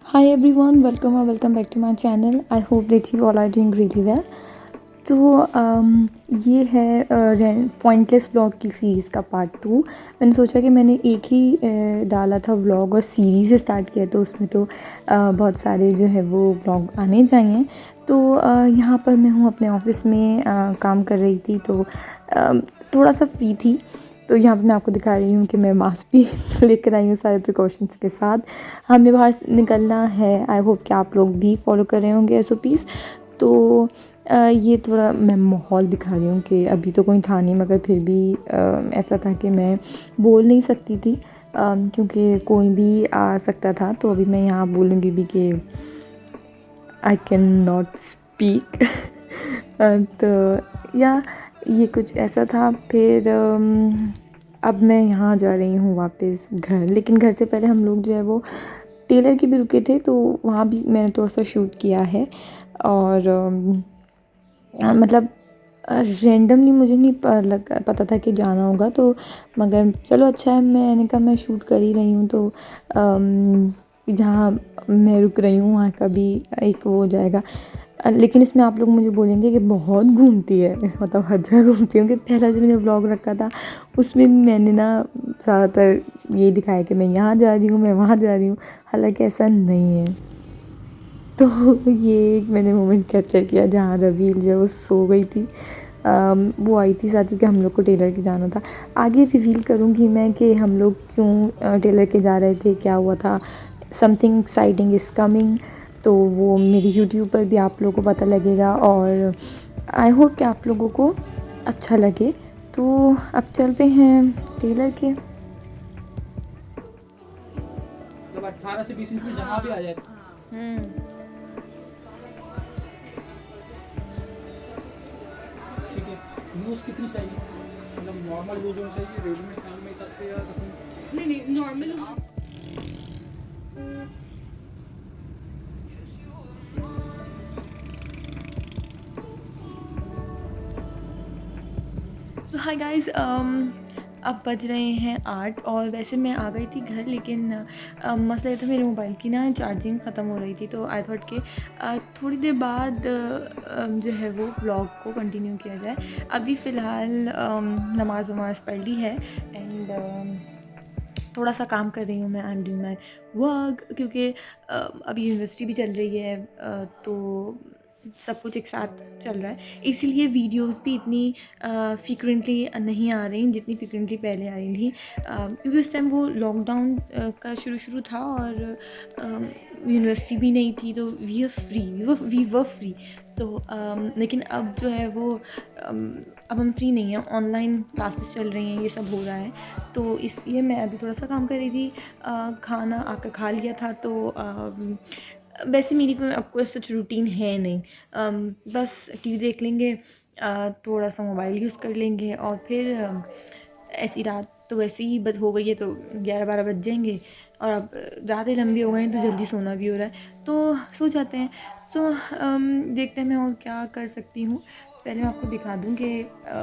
Hi everyone, welcome or welcome back to my channel. I hope that you all are doing really well. तो ये है pointless vlog की series का part 2। मैंने सोचा कि मैंने एक ही डाला था व्लॉग और सीरीज़ स्टार्ट किया तो उसमें तो बहुत सारे जो है वो व्लॉग आने चाहिए। तो यहाँ पर मैं हूँ अपने ऑफिस में काम कर रही थी, तो थोड़ा सा फ्री थी। तो यहाँ पे मैं आपको दिखा रही हूँ कि मैं मास्क भी लेकर आई हूँ सारे प्रिकॉशंस के साथ। हमें बाहर निकलना है, आई होप कि आप लोग भी फॉलो कर रहे होंगे SOPs। तो ये थोड़ा मैं माहौल दिखा रही हूँ कि अभी तो कोई था नहीं, मगर फिर भी ऐसा था कि मैं बोल नहीं सकती थी क्योंकि कोई भी आ सकता था। तो अभी मैं यहाँ बोलूँगी भी कि आई कैन नॉट स्पीक। तो या ये कुछ ऐसा था। फिर अब मैं यहाँ जा रही हूँ वापस घर, लेकिन घर से पहले हम लोग जो है वो टेलर की भी रुके थे, तो वहाँ भी मैंने थोड़ा सा शूट किया है। और मतलब रेंडमली मुझे नहीं पता था कि जाना होगा, तो मगर चलो अच्छा है, मैंने कहा मैं शूट कर ही रही हूँ तो जहाँ मैं रुक रही हूँ वहाँ का भी एक वो हो जाएगा। लेकिन इसमें आप लोग मुझे बोलेंगे कि बहुत घूमती है, मतलब हर जगह घूमती हूँ। कि पहला जो मैंने व्लॉग रखा था उसमें मैंने ना ज़्यादातर ये दिखाया कि मैं यहाँ जा रही हूँ, मैं वहाँ जा रही हूँ, हालांकि ऐसा नहीं है। तो ये एक मैंने मोमेंट कैप्चर किया जहाँ रवील जो है वो सो गई थी। वो आई थी साथ, क्योंकि हम लोग को टेलर के जाना था। आगे रिवील करूँगी मैं कि हम लोग क्यों टेलर के जा रहे थे, क्या हुआ था। समथिंग एक्साइटिंग इज़ कमिंग, तो वो मेरी यूट्यूब पर भी आप लोगों को पता लगेगा और आई होप कि आप लोगों को अच्छा लगे। तो अब चलते हैं टेलर के। मतलब 18 से 20 इंच में जहाँ भी आ जाए। ठीक है, लूज कितनी चाहिए? मतलब नॉर्मल लूज होनी चाहिए, रेडीमेड काम में हिसाब से, या नहीं नहीं नॉर्मल तो हाय गाइस, अब बज रहे हैं 8 और वैसे मैं आ गई थी घर, लेकिन मसला ये था मेरे मोबाइल की ना चार्जिंग ख़त्म हो रही थी। तो आई थॉट कि थोड़ी देर बाद जो है वो ब्लॉग को कंटिन्यू किया जाए। अभी फ़िलहाल नमाज वमाज पढ़ ली है एंड थोड़ा सा काम कर रही हूँ मैं। I am doing my work, क्योंकि अभी यूनिवर्सिटी भी चल रही है, तो सब कुछ एक साथ चल रहा है, इसीलिए वीडियोस भी इतनी फ्रीक्वेंटली नहीं आ रही जितनी फ्रीक्वेंटली पहले आ रही थी। क्योंकि उस टाइम वो लॉकडाउन का शुरू था और यूनिवर्सिटी भी नहीं थी, तो वी वर फ्री। तो लेकिन अब जो है वो अब हम फ्री नहीं हैं, ऑनलाइन क्लासेस चल रही हैं, ये सब हो रहा है। तो इसलिए मैं अभी थोड़ा सा काम कर रही थी। खाना आकर खा लिया था, तो वैसे मेरी कोई अब कोई सच रूटीन है नहीं। बस टीवी देख लेंगे, थोड़ा सा मोबाइल यूज़ कर लेंगे और फिर ऐसी रात तो वैसे ही बद हो गई है, तो 11-12 बज जाएंगे। और अब रातें लंबी हो गई हैं तो जल्दी सोना भी हो रहा है, तो सो जाते हैं। सो देखते हैं मैं और क्या कर सकती हूँ। पहले मैं आपको दिखा दूँ कि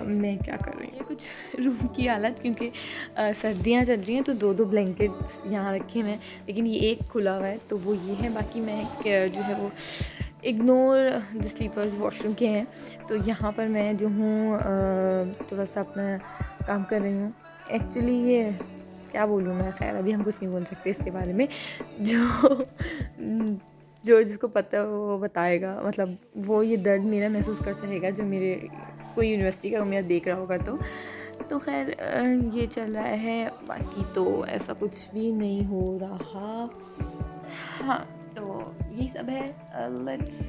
मैं क्या कर रही हूँ। ये कुछ रूम की हालत, क्योंकि सर्दियाँ चल रही हैं तो 2-2 ब्लैंकेट्स यहाँ रखे हुए हैं, लेकिन ये एक खुला हुआ है तो वो ये है। बाकी मैं जो है वो इग्नोर द स्लीपर्स वॉशरूम के हैं। तो यहाँ पर मैं जो हूँ थोड़ा सा अपना काम कर रही हूँ। एक्चुअली ये क्या बोलूँ मैं, खैर अभी हम कुछ नहीं बोल सकते इसके बारे में। जो जो जिसको पता है वो बताएगा, मतलब वो ये दर्द मेरा महसूस कर सकेगा, जो मेरे कोई यूनिवर्सिटी का मेरा देख रहा होगा। तो खैर ये चल रहा है, बाकी तो ऐसा कुछ भी नहीं हो रहा। हाँ, तो यही सब है। लेट्स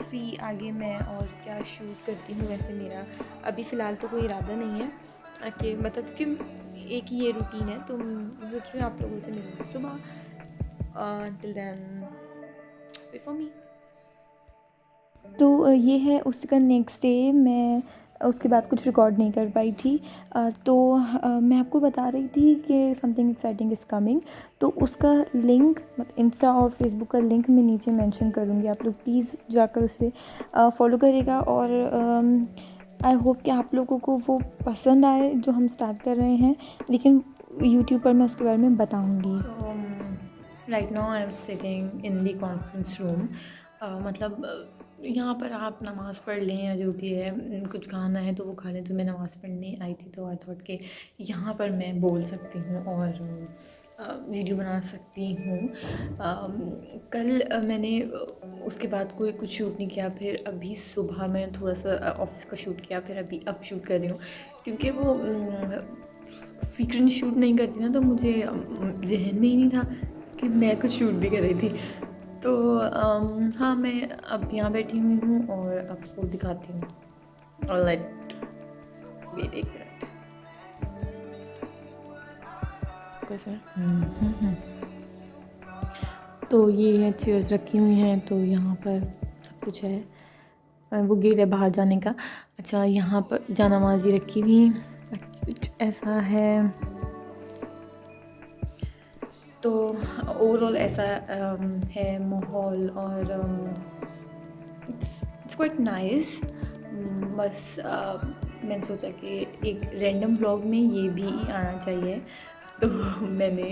सी आगे मैं और क्या शूट करती हूँ। वैसे मेरा अभी फ़िलहाल तो कोई इरादा नहीं है कि मतलब कि एक ही ये रूटीन है, तो सोच रही हूँ आप लोगों से मिलूँगी सुबह। Till then wait for me. तो ये है उसका नेक्स्ट डे। मैं उसके बाद कुछ रिकॉर्ड नहीं कर पाई थी। तो मैं आपको बता रही थी कि समथिंग एक्साइटिंग इज़ कमिंग, तो उसका लिंक मतलब इंस्टा और फेसबुक का लिंक मैं नीचे मेंशन करूँगी। आप लोग प्लीज़ जाकर उसे फॉलो करिएगा। और आई होप कि आप लोगों को वो पसंद आए जो हम स्टार्ट कर रहे हैं, लेकिन यूट्यूब पर मैं उसके बारे में बताऊँगी। Right now I am sitting in the conference room. मतलब यहाँ पर आप नमाज़ पढ़ लें या जो भी है, कुछ खाना है तो वो खा लें। तो मैं नमाज़ पढ़ने आई थी तो आई थॉट कि यहाँ पर मैं बोल सकती हूँ और वीडियो बना सकती हूँ। कल मैंने उसके बाद कोई कुछ शूट नहीं किया। फिर अभी सुबह मैंने थोड़ा सा ऑफिस का शूट किया, फिर अभी अब शूट कर रही हूँ क्योंकि वो फ्रीक्वेंट शूट नहीं करती ना, तो मुझे जहन में ही नहीं था कि मैं कुछ शूट भी कर रही थी। तो हाँ, मैं अब यहाँ बैठी हुई हूँ और आपको दिखाती हूँ। ऑलराइट, वेट एक मिनट। कैसे? तो ये है, चेयर्स रखी हुई हैं, तो यहाँ पर सब कुछ है। वो गेट है बाहर जाने का। अच्छा, यहाँ पर जानामाज़ी रखी हुई, कुछ ऐसा है। तो ओवरऑल ऐसा है माहौल और इट्स क्वाइट नाइस। बस मैंने सोचा कि एक रैंडम व्लॉग में ये भी आना चाहिए, तो मैंने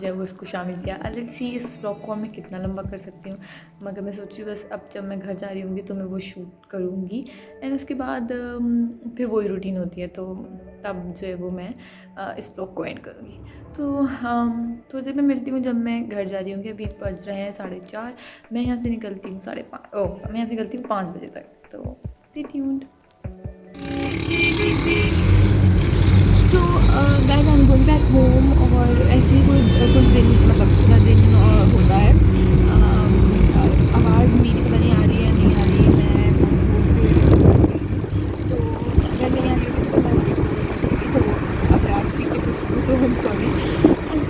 जब उसको शामिल किया। लेट्स सी इस व्लॉग को मैं कितना लंबा कर सकती हूँ, मगर मैं सोची बस अब जब मैं घर जा रही होंगी तो मैं वो शूट करूँगी एंड उसके बाद फिर वही रूटीन होती है, तो तब जो है वो मैं इस व्लॉग को एंड करूँगी। तो थोड़ी देर में मिलती हूँ जब मैं घर जा रही होंगी। अभी बज रहे हैं 4:30। मैं यहाँ से निकलती हूँ 5:30। मैं यहाँ से निकलती हूँ 5 बजे तक, तो stay tuned. So guys, I am going back home और ऐसे ही कुछ दिन, मतलब पूरा दिन होता है। आवाज़ मेरी पता नहीं आ रही है नहीं आ रही है, मैं ज़ोर से तो अगर नहीं आ रही होगी तो मैं वॉइस ओवर करूँगी। तो अगर आप पीछे कुछ हो तो आई एम सॉरी।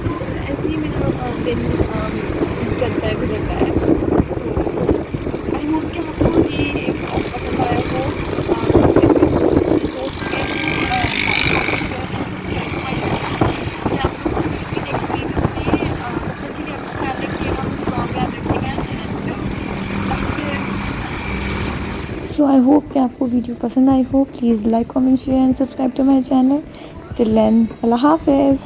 तो ऐसे ही मेरा दिन चलता है, गुजरता है। तो आई होप कि आपको ये व्लॉग पसंद आया हो। सो आई होप कि आपको वीडियो पसंद आई हो। Please like, comment, share and subscribe to my channel. Till then, Allah हाफिज़।